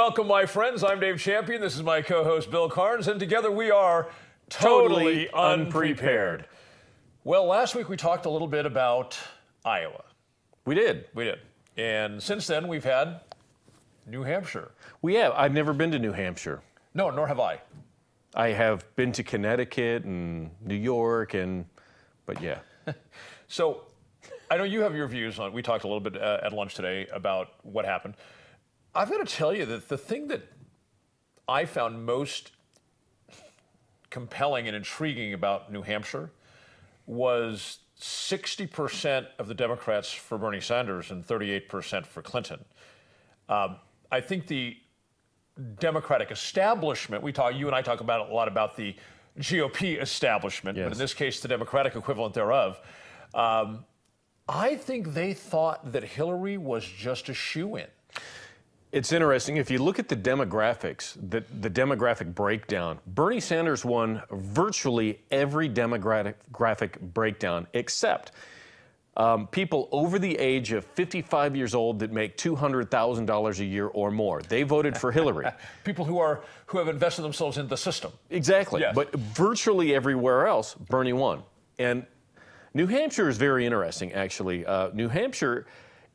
Welcome, my friends. I'm Dave Champion. This is my co-host, Bill Carns, and together we are totally unprepared. Well, last week we talked a little bit about Iowa. We did. We did. And since then, we've had New Hampshire. We have. I've never been to New Hampshire. No, nor have I. I have been to Connecticut and New York, but yeah. So, I know you have your views on. We talked a little bit at lunch today about what happened. I've got to tell you that the thing that I found most compelling and intriguing about New Hampshire was 60% of the Democrats for Bernie Sanders and 38% for Clinton. I think the Democratic establishment, you and I talk about a lot about the GOP establishment, yes, but in this case, the Democratic equivalent thereof. I think they thought that Hillary was just a shoo-in. It's interesting. If you look at the demographics, the demographic breakdown, Bernie Sanders won virtually every demographic breakdown except people over the age of 55 years old that make $200,000 a year or more. They voted for Hillary. People who have invested themselves in the system. Exactly. Yes. But virtually everywhere else, Bernie won. And New Hampshire is very interesting, actually. New Hampshire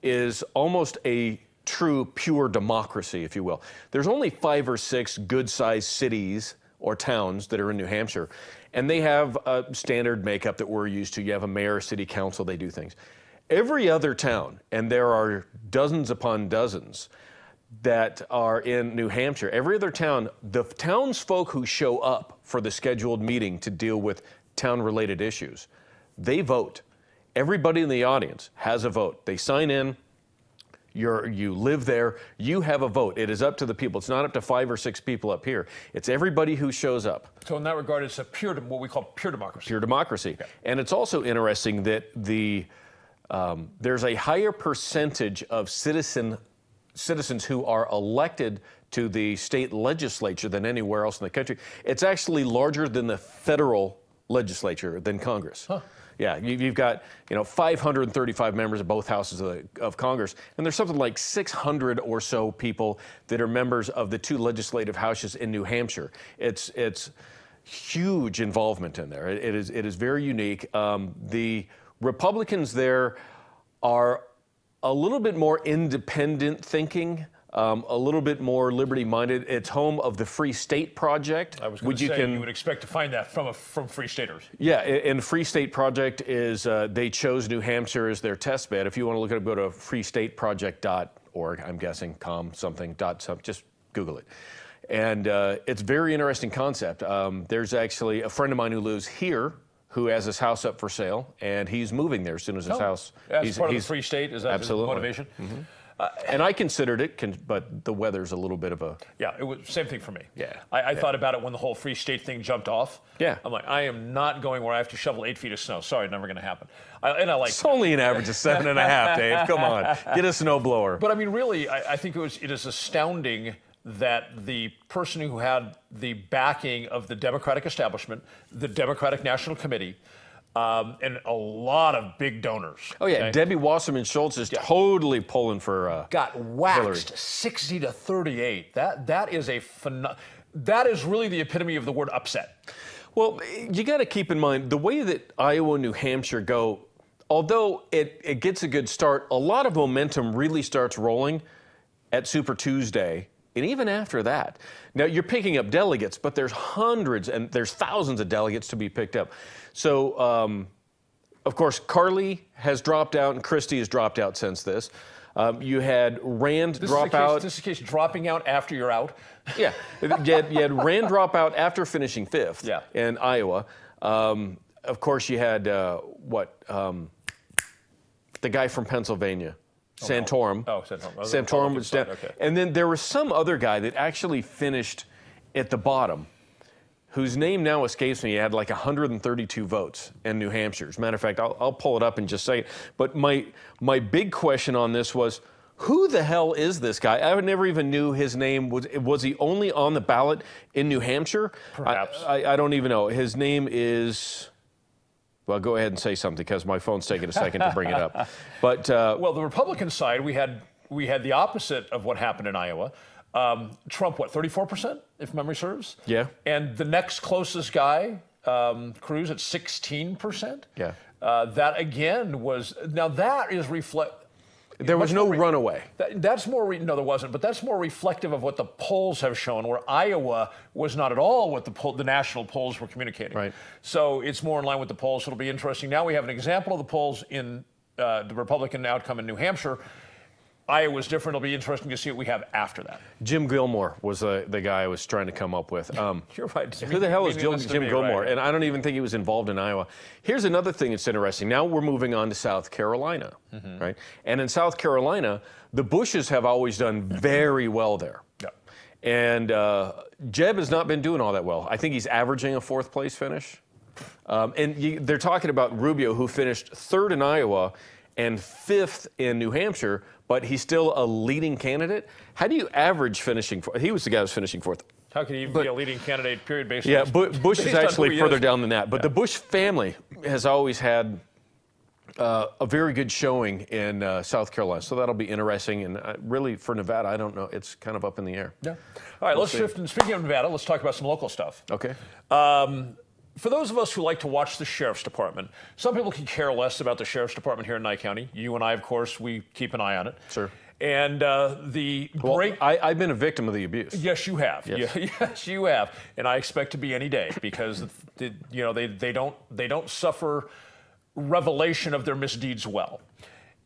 is almost a true, pure democracy, if you will. There's only 5 or 6 good-sized cities or towns that are in New Hampshire, and they have a standard makeup that we're used to. You have a mayor, city council, they do things. Every other town, and there are dozens upon dozens that are in New Hampshire, every other town, the townsfolk who show up for the scheduled meeting to deal with town-related issues, they vote. Everybody in the audience has a vote. They sign in. You live there, you have a vote. It is up to the people. It's not up to 5 or 6 people up here. It's everybody who shows up. So in that regard, it's what we call pure democracy. Pure democracy. Okay. And it's also interesting that there's a higher percentage of citizens who are elected to the state legislature than anywhere else in the country. It's actually larger than the federal legislature, than Congress. Huh. Yeah, you've got 535 members of both houses of Congress, and there's something like 600 or so people that are members of the 2 legislative houses in New Hampshire. It's huge involvement in there. It is very unique. The Republicans there are a little bit more independent thinking. A little bit more liberty-minded. It's home of the Free State Project. I was going to say, you would expect to find that from Free Staters. Yeah, and the Free State Project is, they chose New Hampshire as their test bed. If you want to look at it, go to freestateproject.org, I'm guessing, just Google it. And it's a very interesting concept. There's actually a friend of mine who lives here who has his house up for sale, and he's moving there as soon as his house. As part of the Free State, is that absolutely his motivation? Mm-hmm. And I considered it, but the weather's a little bit of a... Yeah, it was same thing for me. Yeah. I thought about it when the whole Free State thing jumped off. Yeah. I'm like, I am not going where I have to shovel 8 feet of snow. Sorry, never going to happen. It's only an average of 7.5, Dave. Come on, get a snowblower. But I mean, really, I think it is astounding that the person who had the backing of the Democratic establishment, the Democratic National Committee, and a lot of big donors. Oh, yeah. Okay? Debbie Wasserman Schultz is totally pulling for got waxed Hillary. 60 to 38. That is really the epitome of the word upset. Well, you got to keep in mind the way that Iowa and New Hampshire go, although it gets a good start, a lot of momentum really starts rolling at Super Tuesday. And even after that, now you're picking up delegates, but there's hundreds and there's thousands of delegates to be picked up. So, of course, Carly has dropped out and Christie has dropped out since this. You had Rand drop out. This is the case, dropping out after you're out. Yeah, you had Rand drop out after finishing 5th in Iowa. Of course, you had, the guy from Pennsylvania. Santorum. Oh, Santorum. Santorum was down. Okay. And then there was some other guy that actually finished at the bottom, whose name now escapes me. He had like 132 votes in New Hampshire. As a matter of fact, I'll pull it up in just a second. But my big question on this was, who the hell is this guy? I never even knew his name. Was he only on the ballot in New Hampshire? Perhaps. I don't even know. His name is... Well, go ahead and say something because my phone's taking a second to bring it up. But well, the Republican side, we had the opposite of what happened in Iowa. Trump, what, 34%, if memory serves? Yeah. And the next closest guy, Cruz, at 16%. Yeah. That again was, now that is There was no runaway. That's more, no, there wasn't, but that's more reflective of what the polls have shown, where Iowa was not at all what the national polls were communicating. Right. So it's more in line with the polls. It'll be interesting. Now we have an example of the polls in the Republican outcome in New Hampshire. Iowa's different. It'll be interesting to see what we have after that. Jim Gilmore was the guy I was trying to come up with. You're right. Who the hell is Jim Gilmore? Right. And I don't even think he was involved in Iowa. Here's another thing that's interesting. Now we're moving on to South Carolina, right? And in South Carolina, the Bushes have always done very well there. Yeah. And Jeb has not been doing all that well. I think he's averaging a fourth place finish. They're talking about Rubio, who finished third in Iowa and fifth in New Hampshire, but he's still a leading candidate. How do you average finishing fourth? He was the guy who was finishing fourth. How can he even be a leading candidate, period, based yeah, on Bush is actually further down than that. But Yeah. the Bush family has always had a very good showing in South Carolina. So that'll be interesting. And really, for Nevada, I don't know. It's kind of up in the air. Yeah. All right, let's shift. And speaking of Nevada, let's talk about some local stuff. Okay. For those of us who like to watch the Sheriff's Department, some people can care less about the Sheriff's Department here in Nye County. You and I, of course, we keep an eye on it. Sure. And I've been a victim of the abuse. Yes, you have. Yes. Yes, you have. And I expect to be any day because they don't suffer revelation of their misdeeds well.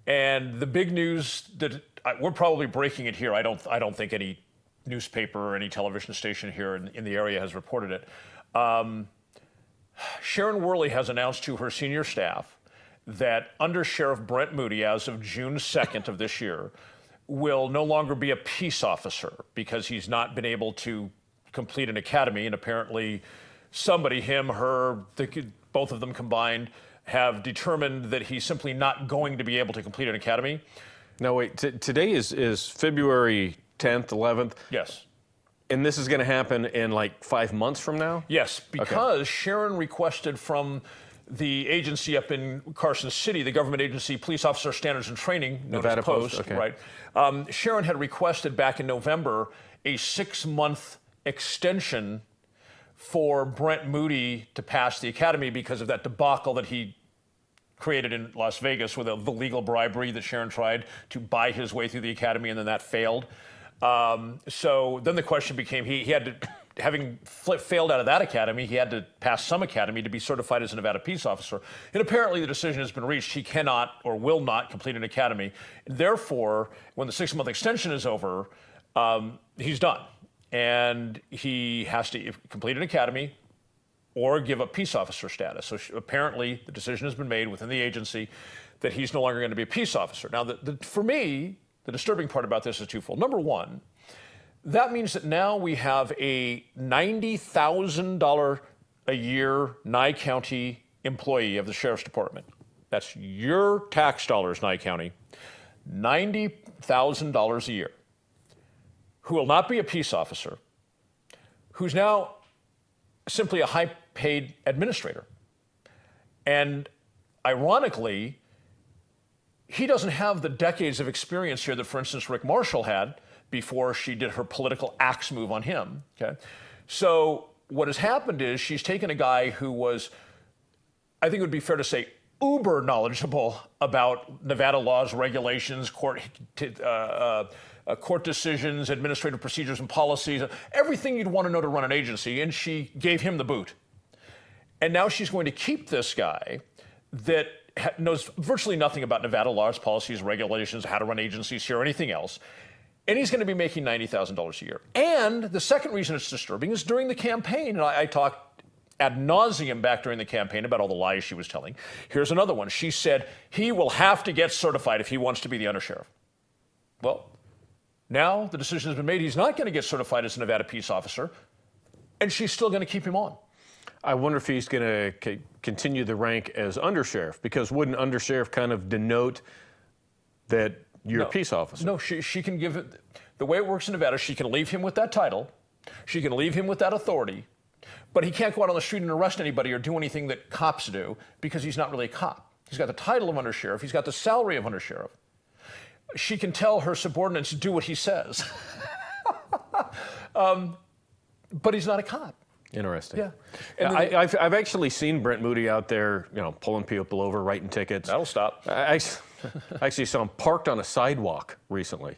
And the big news that we're probably breaking it here. I don't think any newspaper or any television station here in the area has reported it. Sharon Worley has announced to her senior staff that Undersheriff Brent Moody, as of June 2nd of this year, will no longer be a peace officer because he's not been able to complete an academy. And apparently somebody, him, her, both of them combined, have determined that he's simply not going to be able to complete an academy. Now, wait, today is February 10th, 11th? Yes. And this is going to happen in like 5 months from now? Yes, because Sharon requested from the agency up in Carson City, the government agency, Police Officer Standards and Training, Nevada Post, okay. Right? Sharon had requested back in November a 6-month extension for Brent Moody to pass the academy because of that debacle that he created in Las Vegas with the legal bribery that Sharon tried to buy his way through the academy, and then that failed. So then the question became, he had to, having failed out of that academy, he had to pass some academy to be certified as a Nevada peace officer. And apparently the decision has been reached. He cannot or will not complete an academy. Therefore, when the 6-month extension is over, he's done. And he has to complete an academy or give up peace officer status. So apparently the decision has been made within the agency that he's no longer going to be a peace officer. Now, for me, the disturbing part about this is twofold. Number one, that means that now we have a $90,000 a year Nye County employee of the Sheriff's Department. That's your tax dollars, Nye County. $90,000 a year. Who will not be a peace officer, who's now simply a high-paid administrator. And ironically, he doesn't have the decades of experience here that, for instance, Rick Marshall had before she did her political axe move on him. Okay, so what has happened is she's taken a guy who was, I think it would be fair to say, uber knowledgeable about Nevada laws, regulations, court decisions, administrative procedures and policies, everything you'd want to know to run an agency, and she gave him the boot. And now she's going to keep this guy that knows virtually nothing about Nevada laws, policies, regulations, how to run agencies here, or anything else. And he's going to be making $90,000 a year. And the second reason it's disturbing is during the campaign, and I talked ad nauseum back during the campaign about all the lies she was telling. Here's another one. She said he will have to get certified if he wants to be the undersheriff. Well, now the decision has been made. He's not going to get certified as a Nevada peace officer, and she's still going to keep him on. I wonder if he's going to continue the rank as undersheriff, because wouldn't undersheriff kind of denote that you're a peace officer? No, she can give it, the way it works in Nevada, she can leave him with that title, she can leave him with that authority, but he can't go out on the street and arrest anybody or do anything that cops do because he's not really a cop. He's got the title of undersheriff, he's got the salary of undersheriff. She can tell her subordinates to do what he says. But he's not a cop. Interesting. Yeah. And I've actually seen Brent Moody out there, pulling people over, writing tickets. That'll stop. I actually saw him parked on a sidewalk recently.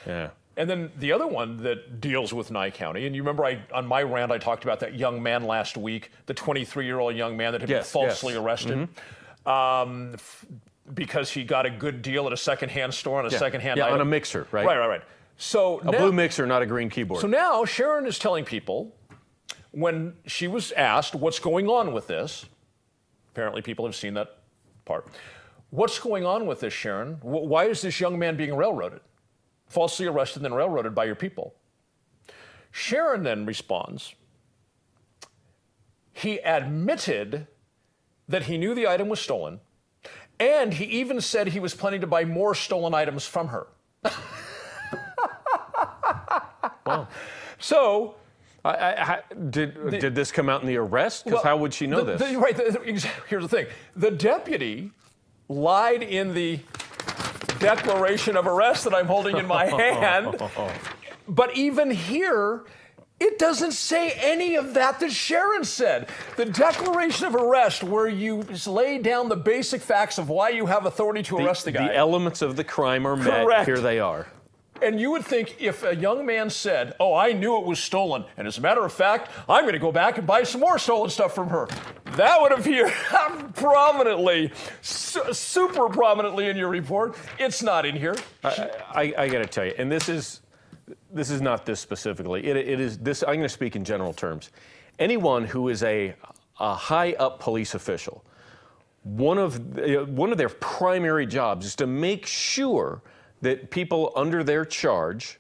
Yeah. And then the other one that deals with Nye County, and you remember on my rant I talked about that young man last week, the 23-year-old young man that had been falsely arrested because he got a good deal at a secondhand store on a secondhand item. On a mixer, right? Right. So a blue mixer, not a green keyboard. So now Sharon is telling people, when she was asked what's going on with this, apparently people have seen that part. What's going on with this, Sharon? Why is this young man being railroaded? Falsely arrested and then railroaded by your people. Sharon then responds, he admitted that he knew the item was stolen, and he even said he was planning to buy more stolen items from her. Wow. So, did this come out in the arrest? Because how would she know this? Here's the thing. The deputy lied in the declaration of arrest that I'm holding in my hand. But even here, it doesn't say any of that Sharon said. The declaration of arrest, where you lay down the basic facts of why you have authority to arrest the guy. The elements of the crime are met. Correct. Here they are. And you would think if a young man said, oh, I knew it was stolen, and as a matter of fact, I'm going to go back and buy some more stolen stuff from her, that would appear prominently, super prominently in your report. It's not in here. I got to tell you, and this is not this specifically. It is this. I'm going to speak in general terms. Anyone who is a high-up police official, one of their primary jobs is to make sure that people under their charge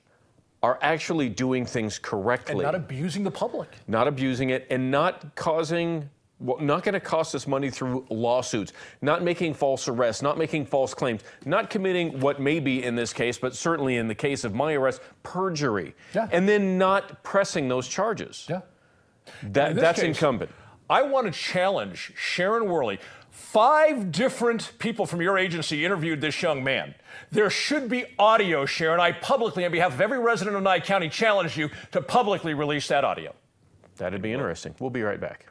are actually doing things correctly. And not abusing the public. Not abusing it, and not causing, not going to cost us money through lawsuits, not making false arrests, not making false claims, not committing what may be in this case, but certainly in the case of my arrest, perjury. Yeah. And then not pressing those charges. Yeah. That's incumbent. I want to challenge Sharon Worley. 5 different people from your agency interviewed this young man. There should be audio, Sharon. I publicly, on behalf of every resident of Nye County, challenge you to publicly release that audio. That'd be interesting. We'll be right back.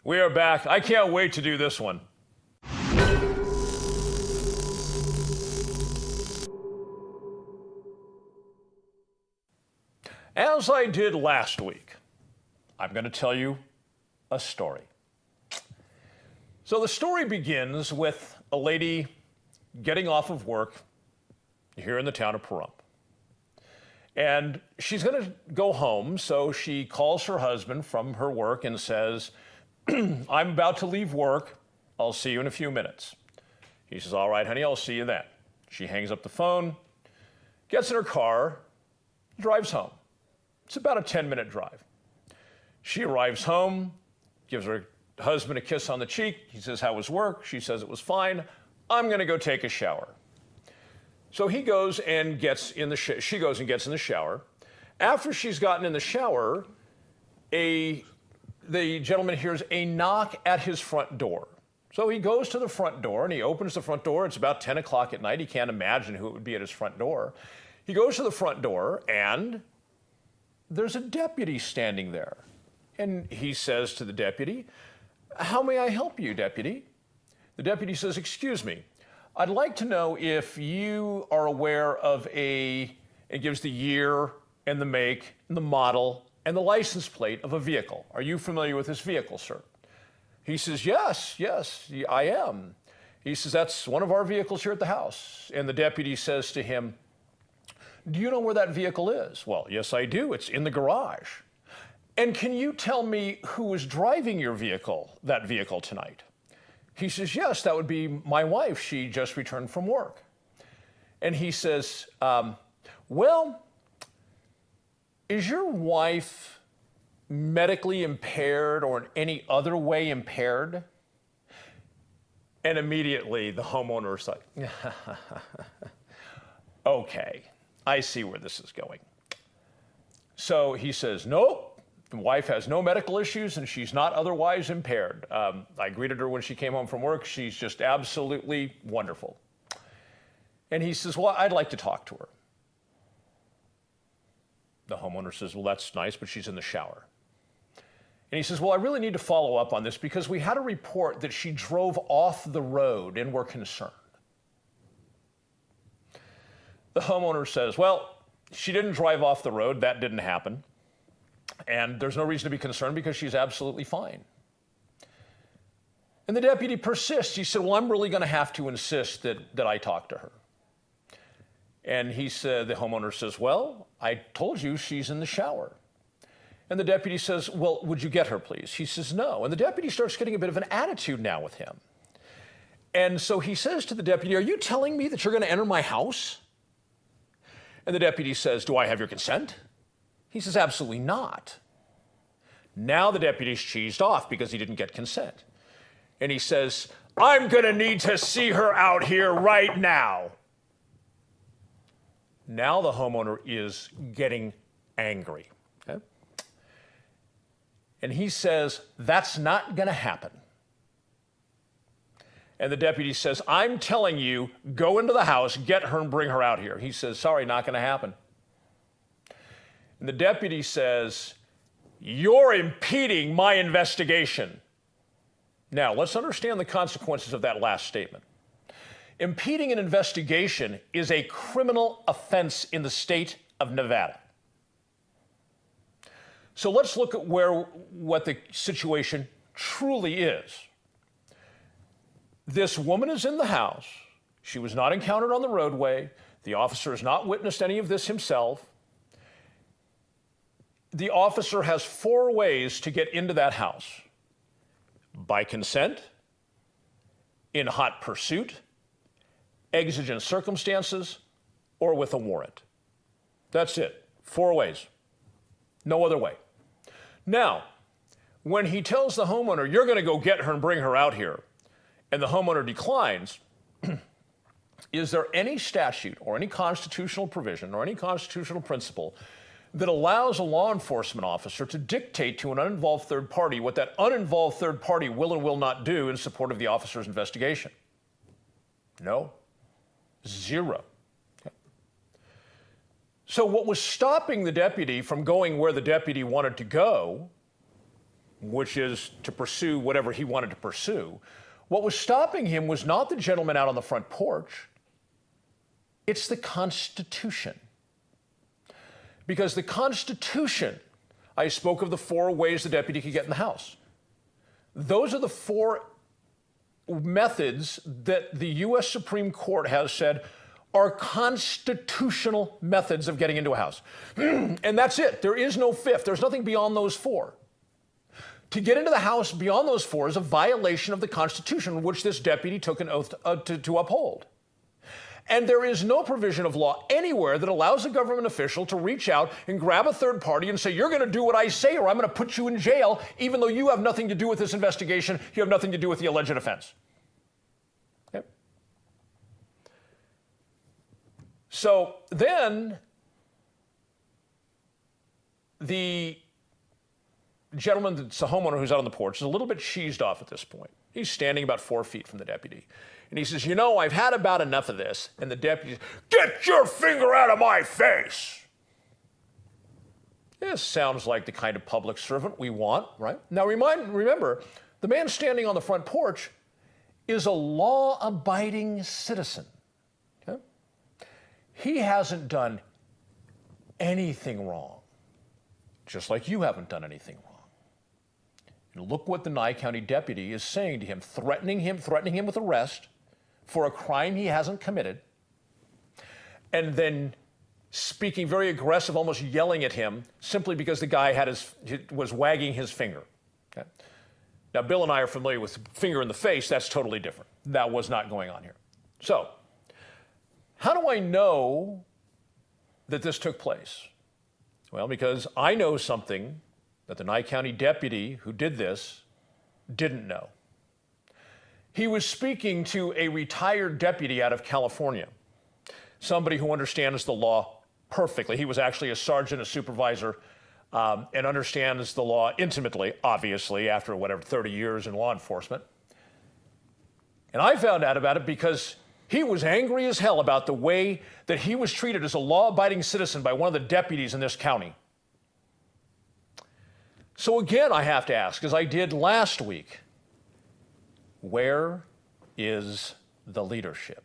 We are back. I can't wait to do this one. As I did last week, I'm going to tell you a story. So the story begins with a lady getting off of work here in the town of Pahrump. And she's going to go home, so she calls her husband from her work and says, I'm about to leave work. I'll see you in a few minutes. He says, all right, honey, I'll see you then. She hangs up the phone, gets in her car, drives home. It's about a 10-minute drive. She arrives home, gives her husband a kiss on the cheek. He says, how was work? She says it was fine. I'm going to go take a shower. So he goes and gets in the she goes and gets in the shower. After she's gotten in the shower, the gentleman hears a knock at his front door. So he goes to the front door and he opens the front door. It's about 10 o'clock at night. He can't imagine who it would be at his front door. He goes to the front door and there's a deputy standing there. And he says to the deputy, how may I help you, deputy? The deputy says, excuse me, I'd like to know if you are aware of it gives the year and the make and the model and the license plate of a vehicle. Are you familiar with this vehicle, sir? He says, yes, I am. He says, that's one of our vehicles here at the house. And the deputy says to him, do you know where that vehicle is? Well, yes, I do. It's in the garage. And can you tell me who was driving your vehicle, that vehicle tonight? He says, yes, that would be my wife. She just returned from work. And he says, well, is your wife medically impaired or in any other way impaired? And immediately the homeowner is like, okay, I see where this is going. So he says, nope, The wife has no medical issues and she's not otherwise impaired. I greeted her when she came home from work. She's just absolutely wonderful. And he says, well, I'd like to talk to her. The homeowner says, well, that's nice, but she's in the shower. And he says, well, I really need to follow up on this because we had a report that she drove off the road and we're concerned. The homeowner says, well, she didn't drive off the road. That didn't happen. And there's no reason to be concerned because she's absolutely fine. And the deputy persists. He said, well, I'm really going to have to insist that I talk to her. And he said, the homeowner says, well, I told you she's in the shower. And the deputy says, well, would you get her, please? He says, no. And the deputy starts getting a bit of an attitude now with him. And so he says to the deputy, are you telling me that you're going to enter my house? And the deputy says, do I have your consent? He says, absolutely not. Now the deputy's cheesed off because he didn't get consent. And he says, I'm going to need to see her out here right now. Now the homeowner is getting angry. Okay? And he says, that's not going to happen. And the deputy says, I'm telling you, go into the house, get her and bring her out here. He says, sorry, not going to happen. And the deputy says, you're impeding my investigation. Now, let's understand the consequences of that last statement. Impeding an investigation is a criminal offense in the state of Nevada. So let's look at what the situation truly is. This woman is in the house. She was not encountered on the roadway. The officer has not witnessed any of this himself. The officer has 4 ways to get into that house: by consent, in hot pursuit, exigent circumstances, or with a warrant. That's it. 4 ways. No other way. Now, when he tells the homeowner, you're going to go get her and bring her out here, and the homeowner declines, is there any statute or any constitutional provision or any constitutional principle that allows a law enforcement officer to dictate to an uninvolved third party what that uninvolved third party will and will not do in support of the officer's investigation? No. 0. Okay. So what was stopping the deputy from going where the deputy wanted to go, which is to pursue whatever he wanted to pursue, what was stopping him was not the gentleman out on the front porch. It's the Constitution. Because the Constitution, I spoke of the 4 ways the deputy could get in the house. Those are the 4 methods that the U.S. Supreme Court has said are constitutional methods of getting into a house. And that's it. There is no 5th. There's nothing beyond those 4. To get into the house beyond those 4 is a violation of the Constitution, which this deputy took an oath to uphold. And there is no provision of law anywhere that allows a government official to reach out and grab a third party and say, you're going to do what I say or I'm going to put you in jail, even though you have nothing to do with this investigation, you have nothing to do with the alleged offense. Okay. So then the gentleman that's a homeowner who's out on the porch is a little bit cheesed off at this point. He's standing about 4 feet from the deputy. And he says, you know, I've had about enough of this. And the deputy says, get your finger out of my face. This sounds like the kind of public servant we want, right? Now remember, the man standing on the front porch is a law-abiding citizen. Okay? He hasn't done anything wrong, just like you haven't done anything wrong. And look what the Nye County deputy is saying to him, threatening him with arrest for a crime he hasn't committed, and then speaking very aggressive, almost yelling at him, simply because the guy was wagging his finger. Okay? Now, Bill and I are familiar with finger in the face. That's totally different. That was not going on here. So, how do I know that this took place? Well, because I know something that the Nye County deputy who did this didn't know. He was speaking to a retired deputy out of California, somebody who understands the law perfectly. He was actually a sergeant, a supervisor and understands the law intimately, obviously, after whatever, 30 years in law enforcement. And I found out about it because he was angry as hell about the way that he was treated as a law-abiding citizen by one of the deputies in this county. So again, I have to ask, as I did last week, where is the leadership?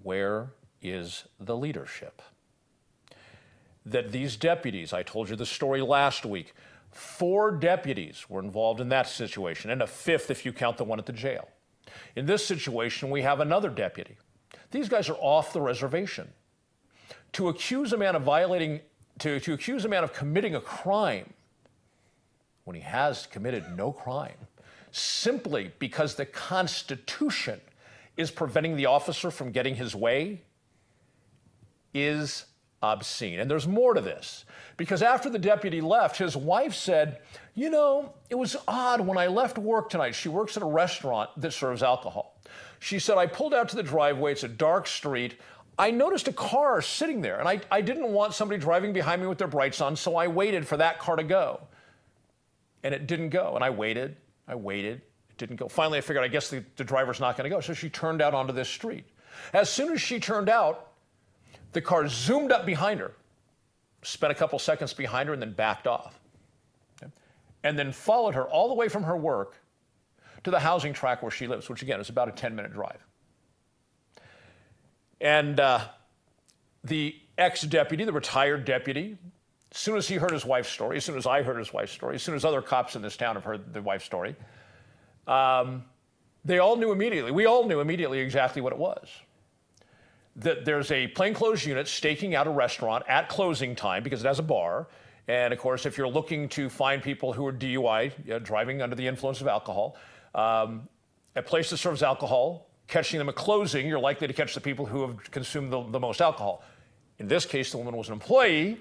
Where is the leadership? That these deputies, I told you the story last week, 4 deputies were involved in that situation, and a 5th if you count the one at the jail. In this situation, we have another deputy. These guys are off the reservation. To accuse a man of to accuse a man of committing a crime when he has committed no crime, simply because the Constitution is preventing the officer from getting his way, is obscene. And there's more to this, because after the deputy left, his wife said, you know, it was odd when I left work tonight. She works at a restaurant that serves alcohol. She said, I pulled out to the driveway. It's a dark street. I noticed a car sitting there, and I didn't want somebody driving behind me with their brights on, so I waited for that car to go. And it didn't go. And I waited. It didn't go. Finally, I figured, I guess the driver's not going to go. So she turned out onto this street. As soon as she turned out, the car zoomed up behind her, spent a couple seconds behind her, and then backed off. Okay? And then followed her all the way from her work to the housing tract where she lives, which again is about a 10-minute drive. And the ex-deputy, the retired deputy, as soon as he heard his wife's story, as soon as I heard his wife's story, as soon as other cops in this town have heard the wife's story, they all knew immediately, we all knew immediately exactly what it was. That there's a plainclothes unit staking out a restaurant at closing time because it has a bar. And of course, if you're looking to find people who are DUI, driving under the influence of alcohol, a place that serves alcohol, catching them at closing, you're likely to catch the people who have consumed the most alcohol. In this case, the woman was an employee.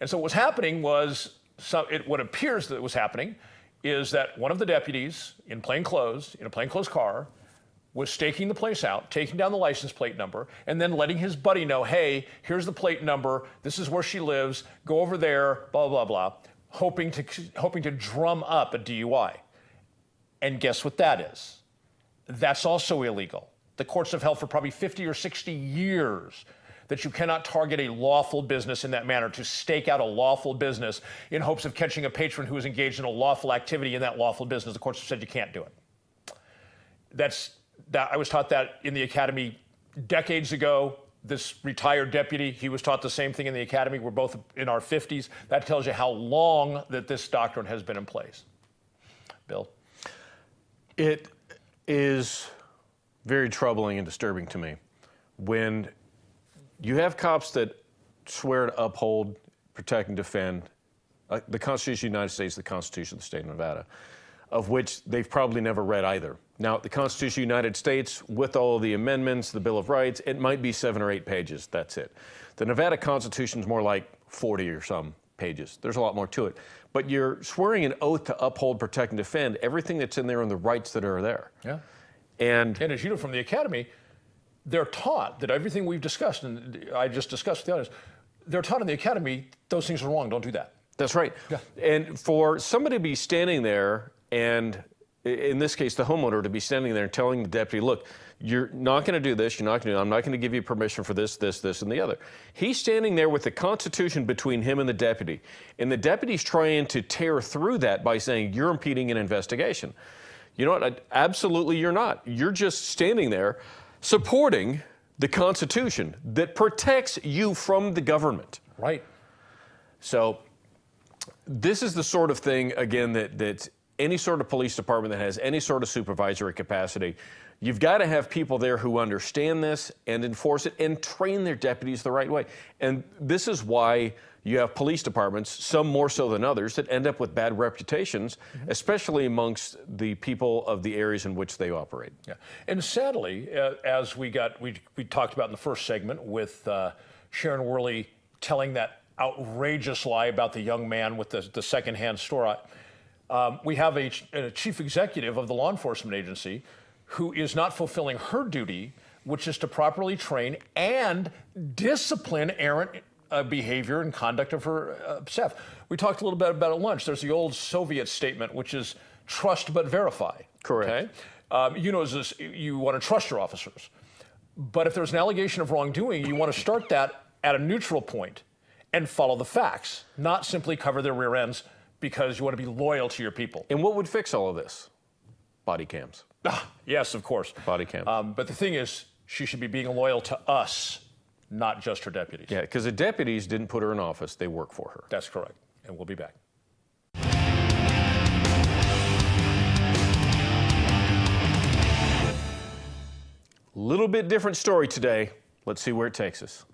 And so what was happening was, what appears that was happening is that one of the deputies in plain clothes, in a plainclothes car, was staking the place out, taking down the license plate number, and then letting his buddy know, hey, here's the plate number, this is where she lives, go over there, blah, blah, blah, hoping to drum up a DUI. And guess what that is? That's also illegal. The courts have held for probably 50 or 60 years that you cannot target a lawful business in that manner, to stake out a lawful business in hopes of catching a patron who is engaged in a lawful activity in that lawful business. The courts have said you can't do it. I was taught that in the academy decades ago. This retired deputy, he was taught the same thing in the academy. We're both in our 50s. That tells you how long that this doctrine has been in place. Bill? It is very troubling and disturbing to me when you have cops that swear to uphold, protect, and defend the Constitution of the United States, the Constitution of the state of Nevada, of which they've probably never read either. Now, the Constitution of the United States, with all of the amendments, the Bill of Rights, it might be 7 or 8 pages. That's it. The Nevada Constitution is more like 40 or some pages. There's a lot more to it. But you're swearing an oath to uphold, protect, and defend everything that's in there and the rights that are there. Yeah. And as you know from the academy, they're taught that everything we've discussed, and I just discussed with the others, they're taught in the academy, those things are wrong, don't do that. That's right. Yeah. And for somebody to be standing there, and in this case, the homeowner to be standing there and telling the deputy, look, you're not going to do this, you're not going to do that, I'm not going to give you permission for this, this, this, and the other. He's standing there with the Constitution between him and the deputy, and the deputy's trying to tear through that by saying, you're impeding an investigation. You know what? Absolutely you're not. You're just standing there supporting the Constitution that protects you from the government. Right. So this is the sort of thing, again, that any sort of police department that has any sort of supervisory capacity, you've got to have people there who understand this and enforce it and train their deputies the right way. And this is why you have police departments, some more so than others, that end up with bad reputations, especially amongst the people of the areas in which they operate. Yeah. And sadly, as we talked about in the first segment with Sharon Worley telling that outrageous lie about the young man with the secondhand store, we have a chief executive of the law enforcement agency who is not fulfilling her duty, which is to properly train and discipline errant behavior and conduct of her staff. We talked a little bit about at lunch. There's the old Soviet statement, which is trust but verify. Correct. Okay? You want to trust your officers. But if there's an allegation of wrongdoing, you want to start that at a neutral point and follow the facts, not simply cover their rear ends because you want to be loyal to your people. And what would fix all of this? Body cams. Yes, of course. Body cams. But the thing is, she should be being loyal to us, not just her deputies. Yeah, because the deputies didn't put her in office. They work for her. That's correct. And we'll be back. Little bit different story today. Let's see where it takes us.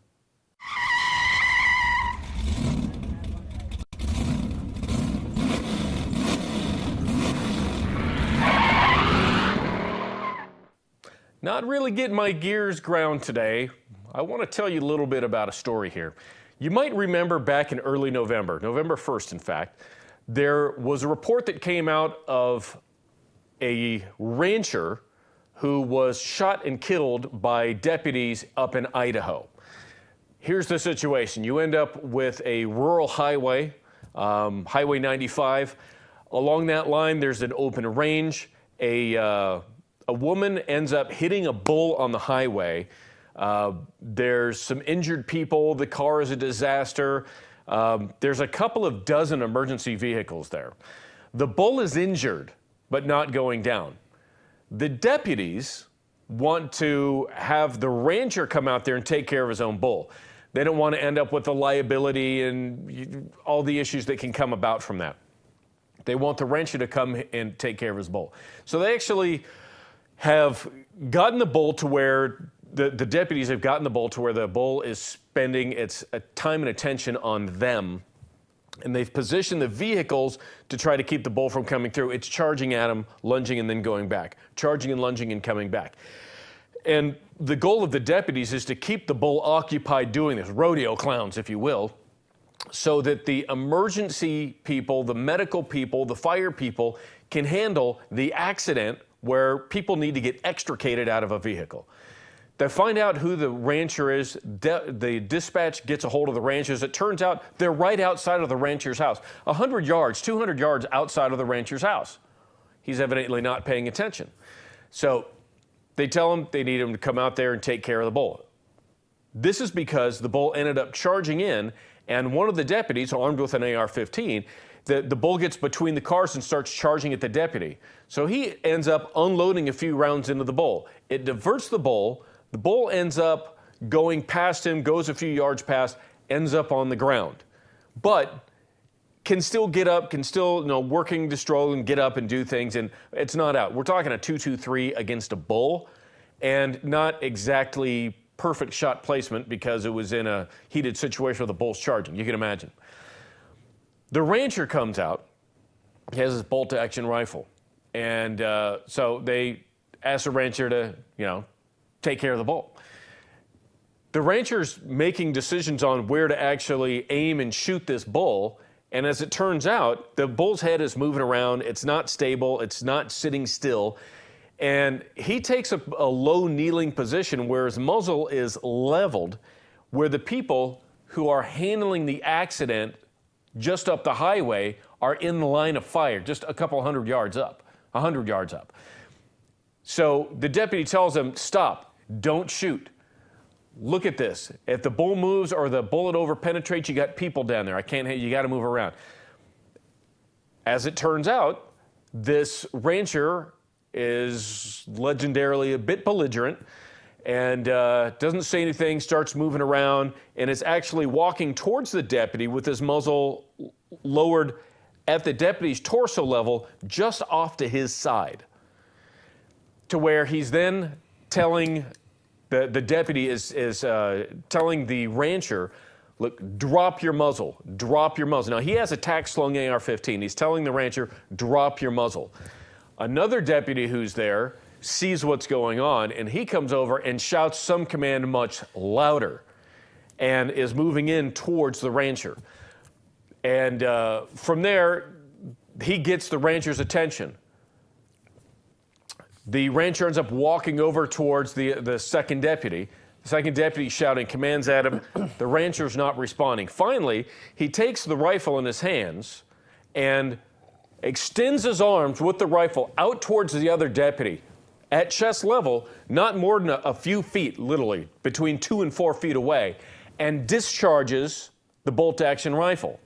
Not really getting my gears ground today. I want to tell you a little bit about a story here. You might remember back in early November, November 1st, in fact, there was a report that came out of a rancher who was shot and killed by deputies up in Idaho. Here's the situation. You end up with a rural highway, Highway 95. Along that line, there's an open range. A woman ends up hitting a bull on the highway. There's some injured people. The car is a disaster. There's a couple of dozen emergency vehicles there. The bull is injured, but not going down. The deputies want to have the rancher come out there and take care of his own bull. They don't want to end up with the liability and all the issues that can come about from that. They want the rancher to come and take care of his bull. So they actually have gotten the bull to where the deputies have gotten the bull to where the bull is spending its time and attention on them. And they've positioned the vehicles to try to keep the bull from coming through. It's charging at him, lunging, and then going back. Charging and lunging and coming back. And the goal of the deputies is to keep the bull occupied doing this, rodeo clowns, if you will, so that the emergency people, the medical people, the fire people can handle the accident where people need to get extricated out of a vehicle. They find out who the rancher is. The dispatch gets a hold of the ranchers. It turns out they're right outside of the rancher's house, 100 yards, 200 yards outside of the rancher's house. He's evidently not paying attention. So they tell him they need him to come out there and take care of the bull. This is because the bull ended up charging in, and one of the deputies, armed with an AR-15, the bull gets between the cars and starts charging at the deputy. So he ends up unloading a few rounds into the bull. It diverts the bull. The bull ends up going past him, goes a few yards past, ends up on the ground. But can still get up, can still, working to stroll and get up and do things, and it's not out. We're talking a 2-2-3 against a bull, and not exactly perfect shot placement because it was in a heated situation where the bull's charging. You can imagine. The rancher comes out. He has his bolt-action rifle. And so they ask the rancher to, take care of the bull. The rancher's making decisions on where to actually aim and shoot this bull. And as it turns out, the bull's head is moving around. It's not stable. It's not sitting still. And he takes a low kneeling position where his muzzle is leveled, where the people who are handling the accident just up the highway are in the line of fire, just a couple 100 yards up, 100 yards up. So the deputy tells him, stop, don't shoot. Look at this. If the bull moves or the bullet over-penetrates, you got people down there. You got to move around. As it turns out, this rancher is legendarily a bit belligerent and doesn't say anything, starts moving around, and is actually walking towards the deputy with his muzzle lowered at the deputy's torso level, just off to his side, to where he's then telling the deputy is telling the rancher, look, drop your muzzle, drop your muzzle. Now, he has a tack-slung AR-15. He's telling the rancher, drop your muzzle. Another deputy who's there sees what's going on, and he comes over and shouts some command much louder and is moving in towards the rancher. And from there, he gets the rancher's attention. The rancher ends up walking over towards the second deputy. The Second deputy shouting commands at him. The rancher's not responding. Finally, he takes the rifle in his hands and extends his arms with the rifle out towards the other deputy at chest level, not more than a few feet, literally, between 2 and 4 feet away, and discharges the bolt-action rifle.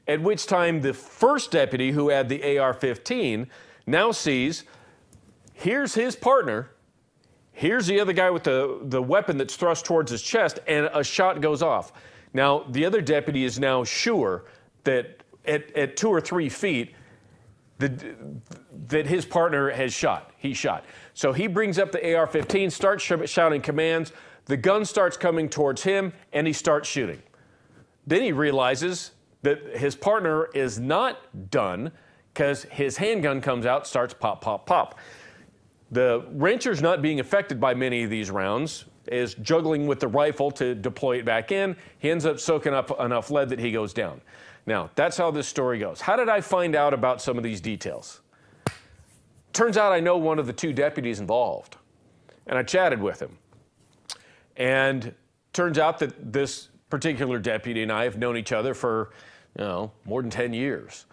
At which time the first deputy, who had the AR-15, now sees, here's his partner, here's the other guy with the weapon that's thrust towards his chest, and a shot goes off. Now, the other deputy is now sure that at 2 or 3 feet, that his partner has shot. He shot. So he brings up the AR-15, starts shouting commands. The gun starts coming towards him, and he starts shooting. Then he realizes that his partner is not done because his handgun comes out, starts pop, pop, pop. The rancher's not being affected by many of these rounds, is juggling with the rifle to deploy it back in. He ends up soaking up enough lead that he goes down. Now, that's how this story goes. How did I find out about some of these details? Turns out I know one of the 2 deputies involved, and I chatted with him. And turns out that this particular deputy and I have known each other for, more than 10 years.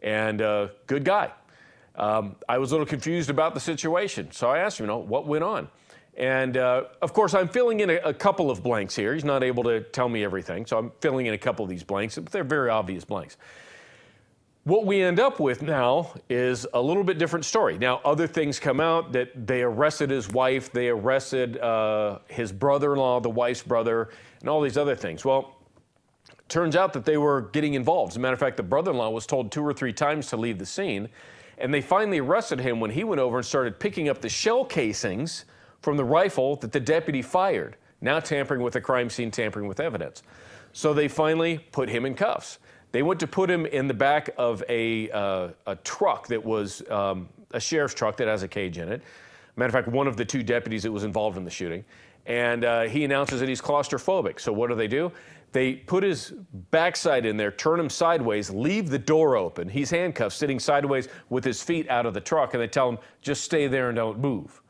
And good guy. I was a little confused about the situation, so I asked him, what went on? And of course, I'm filling in a couple of blanks here. He's not able to tell me everything, so I'm filling in a couple of these blanks, but they're very obvious blanks. What we end up with now is a little bit different story. Now, other things come out that they arrested his wife, they arrested his brother-in-law, the wife's brother, and all these other things. Well, turns out that they were getting involved. As a matter of fact, the brother-in-law was told 2 or 3 times to leave the scene, and they finally arrested him when he went over and started picking up the shell casings from the rifle that the deputy fired, now tampering with the crime scene, tampering with evidence. So they finally put him in cuffs. They went to put him in the back of a truck that was a sheriff's truck that has a cage in it. Matter of fact, one of the 2 deputies that was involved in the shooting. And he announces that he's claustrophobic. So what do? They put his backside in there, turn him sideways, leave the door open. He's handcuffed, sitting sideways with his feet out of the truck, and they tell him, just stay there and don't move.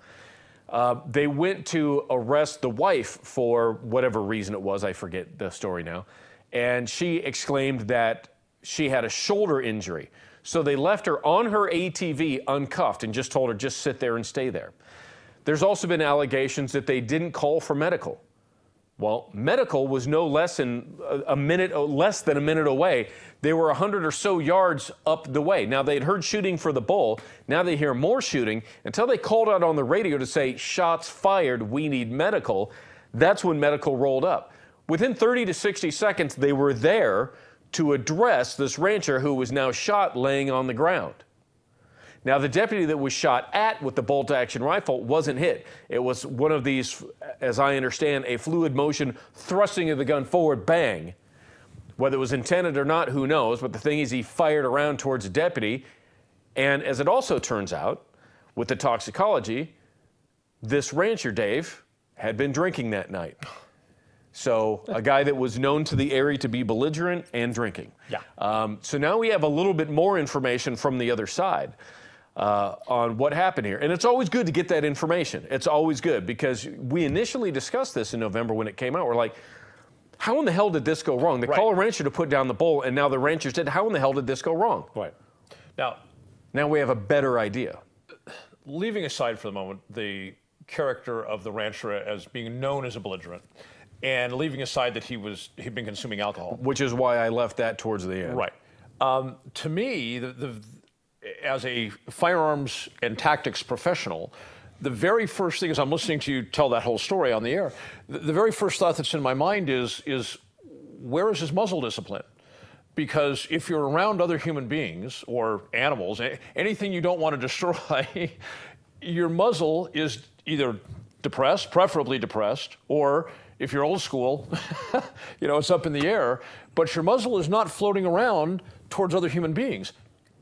They went to arrest the wife for whatever reason it was. I forget the story now. And she exclaimed that she had a shoulder injury. So they left her on her ATV uncuffed and just told her, just sit there and stay there. There's also been allegations that they didn't call for medical. Well, medical was no less than a minute away. They were 100 or so yards up the way. Now, they'd heard shooting for the bull. Now they hear more shooting until they called out on the radio to say, shots fired, we need medical. That's when medical rolled up. Within 30 to 60 seconds, they were there to address this rancher who was now shot laying on the ground. Now, the deputy that was shot at with the bolt-action rifle wasn't hit. It was one of these, as I understand, a fluid motion thrusting of the gun forward, bang. Whether it was intended or not, who knows? But the thing is, he fired around towards the deputy. And as it also turns out, with the toxicology, this rancher, Dave, had been drinking that night. So a guy that was known to the area to be belligerent and drinking. Yeah. So now we have a little bit more information from the other side on what happened here. And it's always good to get that information. It's always good because we initially discussed this in November when it came out. We're like, how in the hell did this go wrong? They call a rancher to put down the bull, and now the ranchers did. How in the hell did this go wrong? Right. Now we have a better idea. Leaving aside for the moment the character of the rancher as being known as a belligerent, and leaving aside that he'd been consuming alcohol. Which is why I left that towards the end. Right. To me, as a firearms and tactics professional, the very first thing as I'm listening to you tell that whole story on the air, the very first thought that's in my mind is where is his muzzle discipline? Because if you're around other human beings or animals, anything you don't want to destroy, your muzzle is either depressed, preferably depressed, or if you're old school, it's up in the air, but your muzzle is not floating around towards other human beings,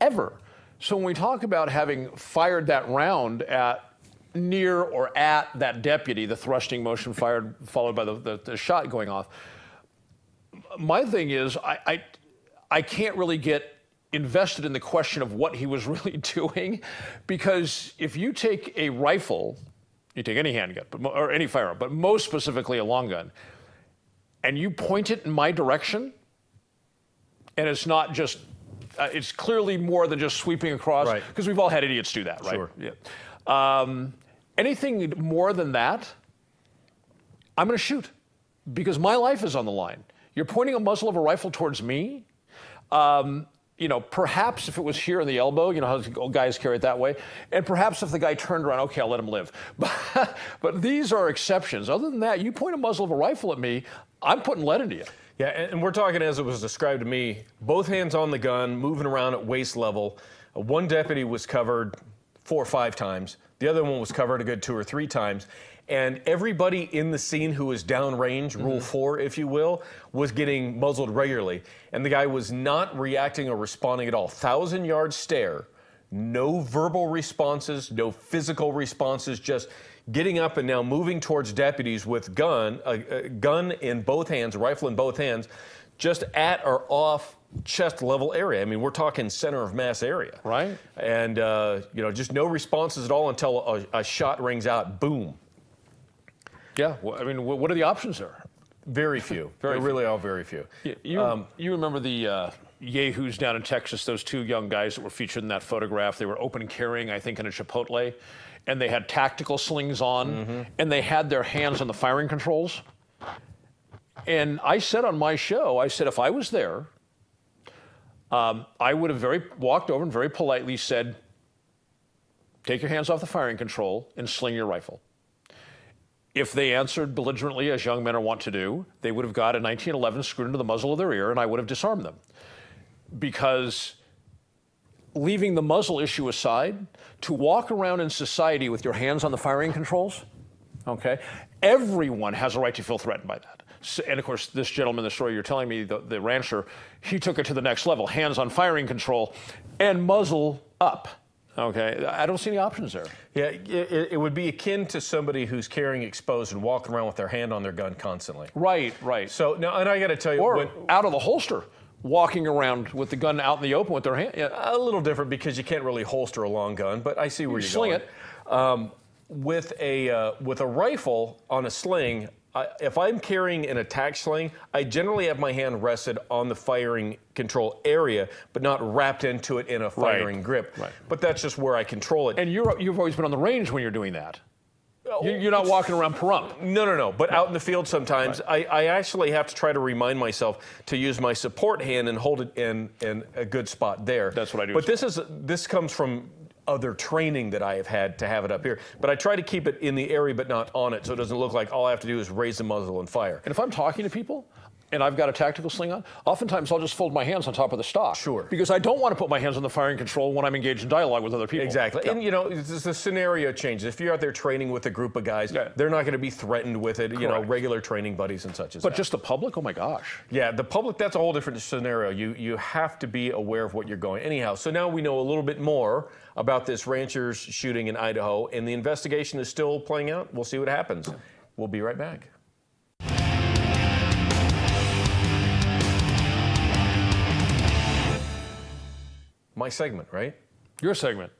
ever. So when we talk about having fired that round at near or at that deputy, the thrusting motion fired, followed by the shot going off, my thing is I can't really get invested in the question of what he was really doing, because if you take a rifle You take any handgun, or any firearm, but most specifically a long gun, and you point it in my direction, and it's not just, it's clearly more than just sweeping across, because we've all had idiots do that, right? Sure. Yeah. Anything more than that, I'm going to shoot, because my life is on the line. You're pointing a muzzle of a rifle towards me. You know, perhaps if it was here in the elbow, you know how guys carry it that way, and perhaps if the guy turned around, okay, I'll let him live. But these are exceptions. Other than that, you point a muzzle of a rifle at me, I'm putting lead into you. Yeah, and we're talking, as it was described to me, both hands on the gun, moving around at waist level. One deputy was covered 4 or 5 times. The other one was covered a good 2 or 3 times. And everybody in the scene who was downrange, Rule 4, if you will, was getting muzzled regularly. And the guy was not reacting or responding at all. 1,000-yard stare, no verbal responses, no physical responses, just getting up and now moving towards deputies with a gun in both hands, a rifle in both hands, just at or off chest level area. I mean, we're talking center of mass area. Right. And, you know, just no responses at all until a shot rings out, boom. Yeah, well, I mean, what are the options there? Very few. There really are very few. You remember the yahoos down in Texas, those 2 young guys that were featured in that photograph? They were open carrying, I think, in a Chipotle, and they had tactical slings on, and they had their hands on the firing controls. And I said on my show, I said, if I was there, I would have walked over and very politely said, take your hands off the firing control and sling your rifle. If they answered belligerently, as young men are wont to do, they would have got a 1911 screwed into the muzzle of their ear, and I would have disarmed them. Because leaving the muzzle issue aside, to walk around in society with your hands on the firing controls, okay, everyone has a right to feel threatened by that. And of course, this gentleman, the story you're telling me, the rancher, he took it to the next level, hands on firing control and muzzle up. Okay, I don't see any options there. Yeah, it would be akin to somebody who's carrying exposed and walking around with their hand on their gun constantly. Right, right. So now, and I got to tell you, or out of the holster, walking around with the gun out in the open with their hand. Yeah. A little different because you can't really holster a long gun, but I see where you're sling going. With a rifle on a sling, if I'm carrying an attack sling, I generally have my hand rested on the firing control area, but not wrapped into it in a firing grip. Right. But that's just where I control it. And you've always been on the range when you're doing that. You're not walking around perump. No. But out in the field sometimes, I actually have to try to remind myself to use my support hand and hold it in a good spot there. That's what I do. But this comes from other training that I have had to have it up here. But I try to keep it in the area but not on it, so it doesn't look like all I have to do is raise the muzzle and fire. And if I'm talking to people and I've got a tactical sling on, oftentimes I'll just fold my hands on top of the stock. Sure. Because I don't want to put my hands on the firing control when I'm engaged in dialogue with other people. Exactly. Yeah. And, you know, the scenario changes. If you're out there training with a group of guys, they're not going to be threatened with it, you know, regular training buddies and such as that. But just the public? Oh, my gosh. Yeah, the public, that's a whole different scenario. You have to be aware of what you're going. Anyhow, so now we know a little bit more about this rancher's shooting in Idaho, and the investigation is still playing out. We'll see what happens. We'll be right back. My segment, right? Your segment.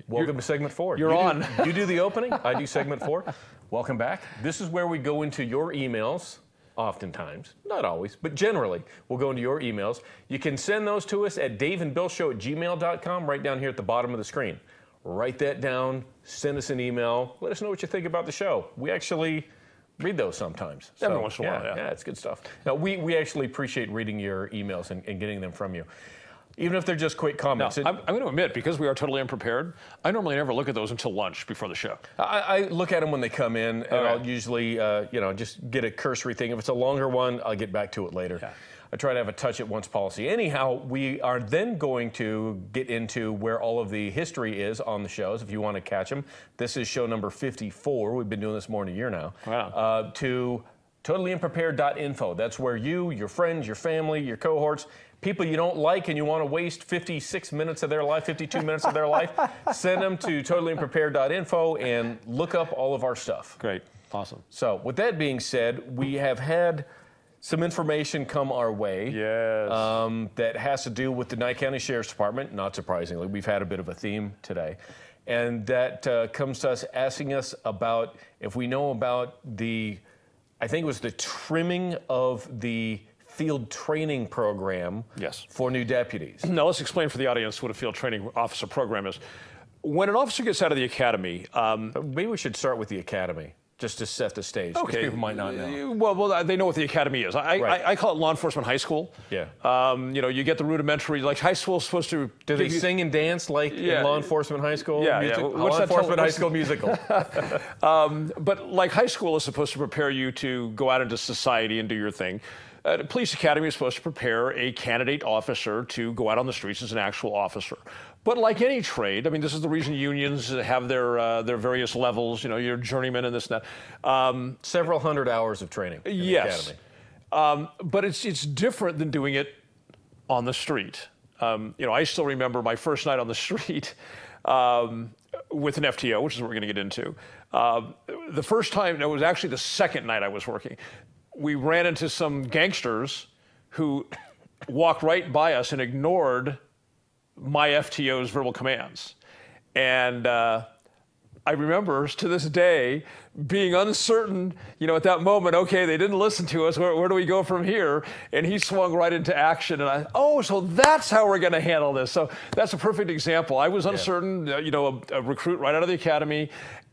Welcome to segment 4. You're on. You do the opening, I do segment 4. Welcome back. This is where we go into your emails, oftentimes, not always, but generally, we'll go into your emails. You can send those to us at daveandbillshow@gmail.com, right down here at the bottom of the screen. Write that down, send us an email, let us know what you think about the show. We actually read those sometimes. Every once in a while, yeah, it's good stuff. Now, we actually appreciate reading your emails and getting them from you. Even if they're just quick comments. Now, I'm going to admit, because we are totally unprepared, I normally never look at those until lunch before the show. I look at them when they come in, and I'll usually, just get a cursory thing. If it's a longer one, I'll get back to it later. Yeah. I try to have a touch-it-once policy. Anyhow, we are then going to get into where all of the history is on the shows, if you want to catch them. This is show number 54. We've been doing this more than a year now. Wow. To totallyunprepared.info. That's where you, your friends, your family, your cohorts, people you don't like and you want to waste 56 minutes of their life, 52 minutes of their life, send them to totallyunprepared.info and look up all of our stuff. Great. Awesome. So with that being said, we have had some information come our way. Yes. That has to do with the Nye County Sheriff's Department. Not surprisingly, we've had a bit of a theme today. and that comes to us asking us about if we know about I think it was the trimming of the field training program for new deputies. Now, let's explain for the audience what a field training officer program is. When an officer gets out of the academy... maybe we should start with the academy, just to set the stage, because people might not know. Well, they know what the academy is. I call it law enforcement high school. Yeah. You get the rudimentary, like high school is supposed to... Do they sing and dance like in law enforcement high school? Yeah, Law enforcement high school musical. But like high school is supposed to prepare you to go out into society and do your thing. The police academy is supposed to prepare a candidate officer to go out on the streets as an actual officer. But like any trade, I mean, this is the reason unions have their various levels, your journeyman and this and that. Several hundred hours of training in the academy. But it's different than doing it on the street. I still remember my first night on the street with an FTO, which is what we're going to get into. The first time, it was actually the second night I was working. We ran into some gangsters who walked right by us and ignored my FTO's verbal commands. And I remember to this day being uncertain, at that moment, okay, they didn't listen to us, where do we go from here? And he swung right into action, and so that's how we're going to handle this. So that's a perfect example. I was uncertain, a recruit right out of the academy,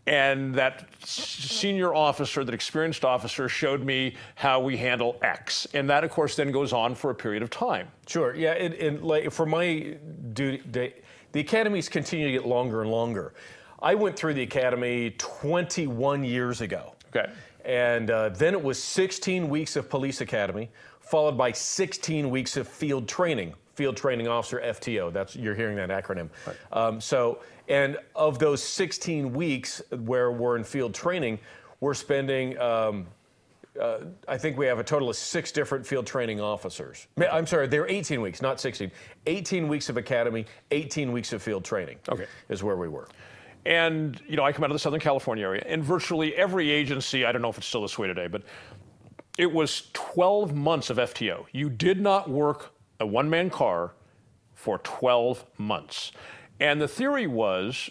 and that senior officer, that experienced officer, showed me how we handle X. And that, of course, then goes on for a period of time. Sure, yeah, and like for my duty, the academies continue to get longer and longer. I went through the academy 21 years ago. Okay. And then it was 16 weeks of police academy, followed by 16 weeks of field training officer, FTO. You're hearing that acronym. Right. And of those 16 weeks where we're in field training, we're spending, I think we have a total of 6 different field training officers. I'm sorry, they're 18 weeks, not 16. 18 weeks of academy, 18 weeks of field training is where we were. And, I come out of the Southern California area, and virtually every agency, I don't know if it's still this way today, but it was 12 months of FTO. You did not work a one-man car for 12 months. And the theory was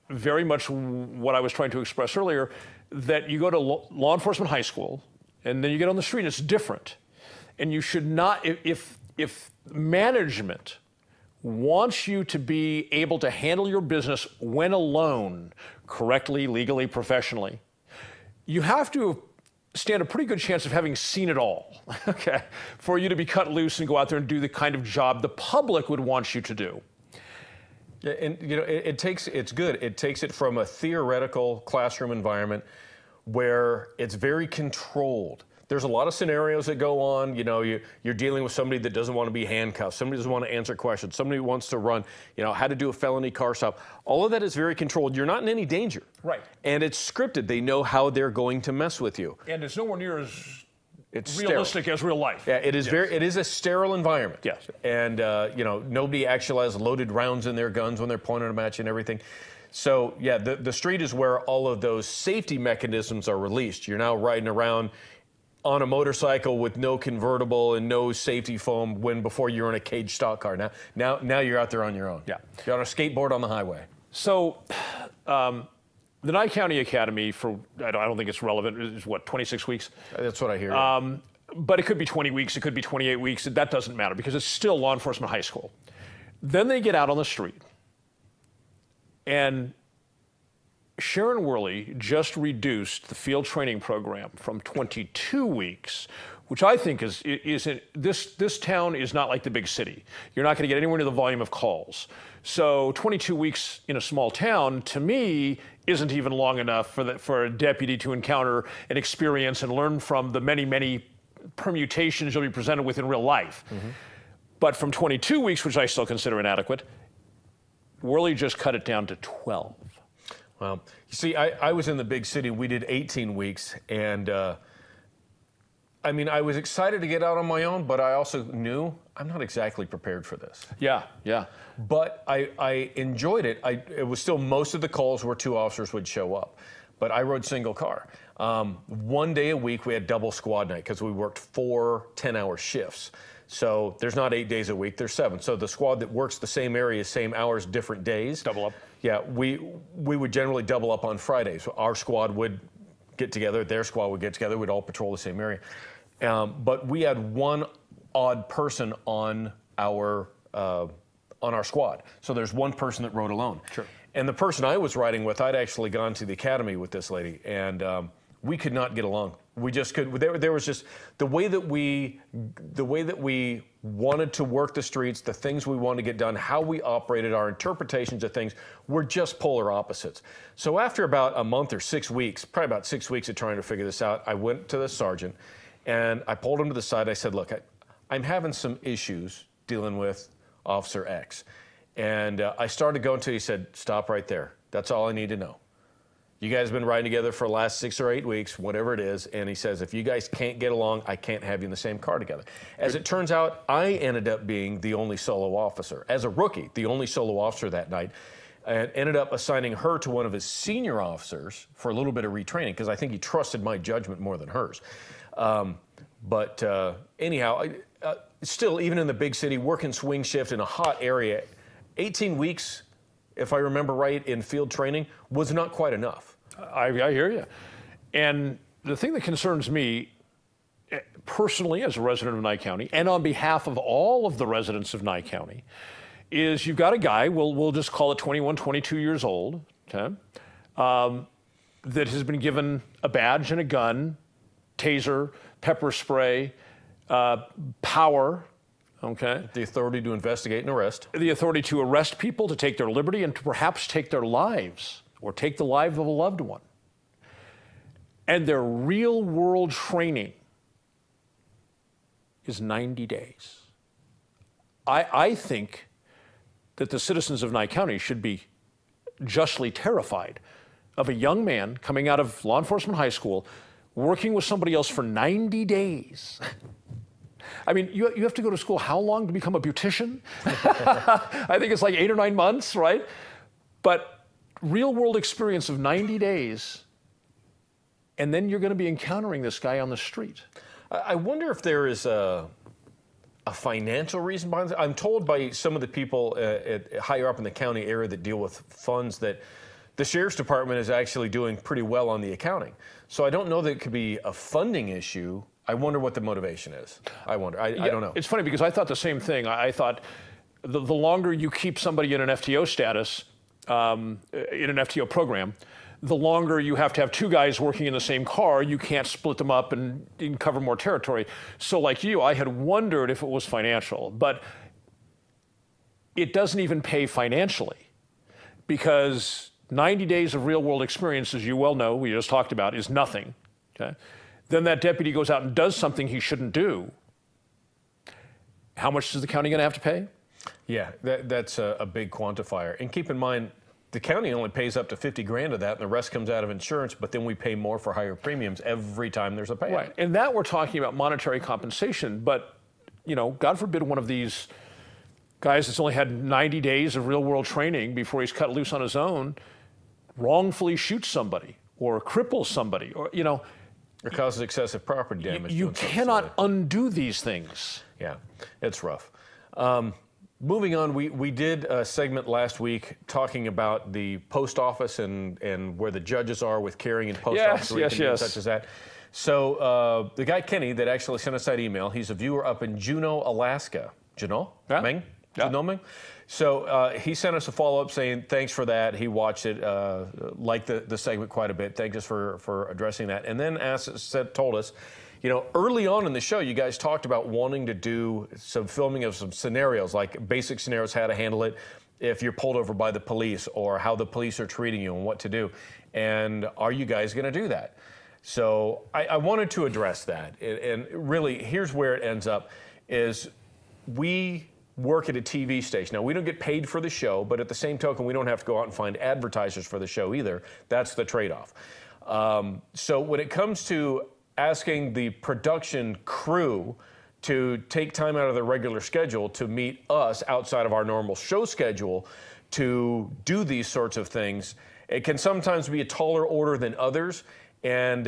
very much what I was trying to express earlier, that you go to law enforcement high school, and then you get on the street, and it's different. And you should not, if management wants you to be able to handle your business when alone, correctly, legally, professionally, you have to stand a pretty good chance of having seen it all, for you to be cut loose and go out there and do the kind of job the public would want you to do. Yeah, and it's good. It takes it from a theoretical classroom environment where it's very controlled. There's a lot of scenarios that go on. You're dealing with somebody that doesn't want to be handcuffed. Somebody doesn't want to answer questions. Somebody wants to run, how to do a felony car stop. All of that is very controlled. You're not in any danger. Right. And it's scripted. They know how they're going to mess with you. And it's nowhere near as realistic sterile. as real life. Yeah, it is it is a sterile environment. Yes. And, nobody actually has loaded rounds in their guns when they're pointing them at you and everything. So, yeah, the street is where all of those safety mechanisms are released. You're now riding around on a motorcycle with no convertible and no safety foam when before you were in a caged stock car. Now you're out there on your own. Yeah. You're on a skateboard on the highway. So the Nye County Academy, I don't think it's relevant, is 26 weeks? That's what I hear. But it could be 20 weeks, it could be 28 weeks. That doesn't matter because it's still law enforcement high school. Then they get out on the street. And Sharon Worley just reduced the field training program from 22 weeks, which I think this town is not like the big city. You're not going to get anywhere near the volume of calls. So 22 weeks in a small town, to me, isn't even long enough for a deputy to encounter and experience and learn from the many, many permutations you'll be presented with in real life. Mm-hmm. But from 22 weeks, which I still consider inadequate, Worley just cut it down to 12. Well, you see, I was in the big city. We did 18 weeks, and I was excited to get out on my own, but I also knew I'm not exactly prepared for this. Yeah. But I enjoyed it. It was still most of the calls where 2 officers would show up, but I rode single car. One day a week we had double squad night because we worked 4 10-hour shifts. So there's not 8 days a week, there's 7. So the squad that works the same area, same hours, different days. Double up. Yeah, we would generally double up on Fridays. So our squad would get together, their squad would get together, we'd all patrol the same area. But we had one odd person on our squad. So there's one person that rode alone. Sure. And the person I was riding with, I'd actually gone to the academy with this lady, and we could not get along. We just could. There was just the way that we wanted to work the streets, the things we wanted to get done, how we operated, our interpretations of things were just polar opposites. So after about a month or 6 weeks, probably about 6 weeks of trying to figure this out, I went to the sergeant and I pulled him to the side. I said, "Look, I'm having some issues dealing with Officer X," and I started going to. He said, "Stop right there. That's all I need to know. You guys have been riding together for the last 6 or 8 weeks, whatever it is." And he says, "If you guys can't get along, I can't have you in the same car together." As it turns out, I ended up being the only solo officer. As a rookie, the only solo officer that night, and ended up assigning her to one of his senior officers for a little bit of retraining because I think he trusted my judgment more than hers. Anyhow, still, even in the big city, working swing shift in a hot area, 18 weeks, if I remember right, in field training was not quite enough. I hear you. And the thing that concerns me personally as a resident of Nye County and on behalf of all of the residents of Nye County is you've got a guy, we'll just call it 21, 22 years old, okay, that has been given a badge and a gun, taser, pepper spray, power, okay? The authority to investigate and arrest. The authority to arrest people, to take their liberty, and to perhaps take their lives or take the life of a loved one. And their real-world training is 90 days. I think that the citizens of Nye County should be justly terrified of a young man coming out of law enforcement high school working with somebody else for 90 days. I mean, you have to go to school how long to become a beautician? I think it's like 8 or 9 months, right? But real-world experience of 90 days, and then you're going to be encountering this guy on the street. I wonder if there is a financial reason behind it. I'm told by some of the people higher up in the county area that deal with funds that the sheriff's department is actually doing pretty well on the accounting. So I don't know that it could be a funding issue. I wonder what the motivation is. I wonder. I don't know. It's funny because I thought the same thing. I thought the longer you keep somebody in an FTO status, in an FTO program, the longer you have to have 2 guys working in the same car. You can't split them up and cover more territory. So like you, I had wondered if it was financial, but it doesn't even pay financially because 90 days of real-world experience, as you well know, we just talked about, is nothing. Okay? Then that deputy goes out and does something he shouldn't do. How much is the county going to have to pay? Yeah, that's a big quantifier. And keep in mind, the county only pays up to 50 grand of that, and the rest comes out of insurance, but then we pay more for higher premiums every time there's a payout. Right, and that we're talking about monetary compensation, but, you know, God forbid one of these guys that's only had 90 days of real-world training before he's cut loose on his own wrongfully shoots somebody or cripples somebody or, you know. Or causes excessive property damage. You cannot undo these things. Yeah, it's rough. Moving on, we did a segment last week talking about the post office and where the judges are with carrying in post office such as that. So the guy Kenny that actually sent us that email, he's a viewer up in Juneau, Alaska. Juneau? Yeah. Meng? Yeah. Juneau, Meng? So he sent us a follow-up saying thanks for that. He watched it, liked the segment quite a bit. Thank us for addressing that. And then told us, you know, early on in the show, you guys talked about wanting to do some filming of some scenarios, like basic scenarios, how to handle it if you're pulled over by the police or how the police are treating you and what to do. And are you guys going to do that? So I wanted to address that. And really, here's where it ends up, is we work at a TV station. Now, we don't get paid for the show, but at the same token, we don't have to go out and find advertisers for the show either. That's the trade-off. So when it comes to asking the production crew to take time out of their regular schedule to meet us outside of our normal show schedule to do these sorts of things, it can sometimes be a taller order than others. And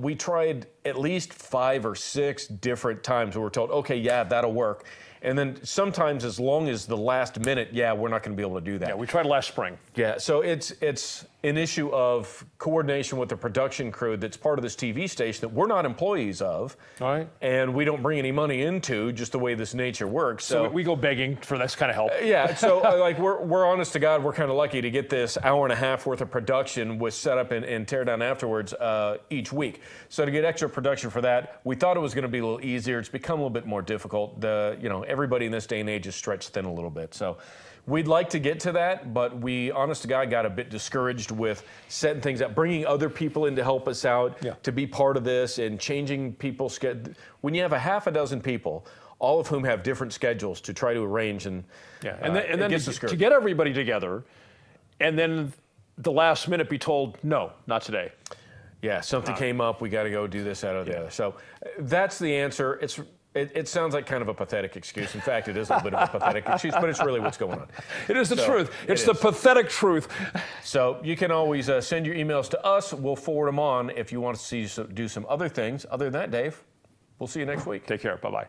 we tried at least 5 or 6 different times where we're told, okay, yeah, that'll work. And then sometimes as long as the last minute, yeah, we're not going to be able to do that. Yeah, we tried last spring. Yeah, so it's an issue of coordination with the production crew that's part of this TV station that we're not employees of. All right. And we don't bring any money into, just the way this nature works. So we go begging for this kind of help. Yeah, so like we're honest to God, we're kind of lucky to get this hour and a half worth of production with setup and tear down afterwards each week. So to get extra production for that, we thought it was going to be a little easier. It's become a little bit more difficult. Everybody in this day and age is stretched thin a little bit. So we'd like to get to that, but we, honest to God, got a bit discouraged with setting things up, bringing other people in to help us out, to be part of this, and changing people's schedule. When you have a half a dozen people, all of whom have different schedules to try to arrange, and then to get everybody together, and then the last minute be told, no, not today. Yeah, something came up, we got to go do this, out of the other. So that's the answer. It sounds like kind of a pathetic excuse. In fact, it is a little bit of a pathetic excuse, but it's really what's going on. It is the truth. It's the pathetic truth. So you can always send your emails to us. We'll forward them on if you want to see do some other things. Other than that, Dave, we'll see you next week. Take care. Bye-bye.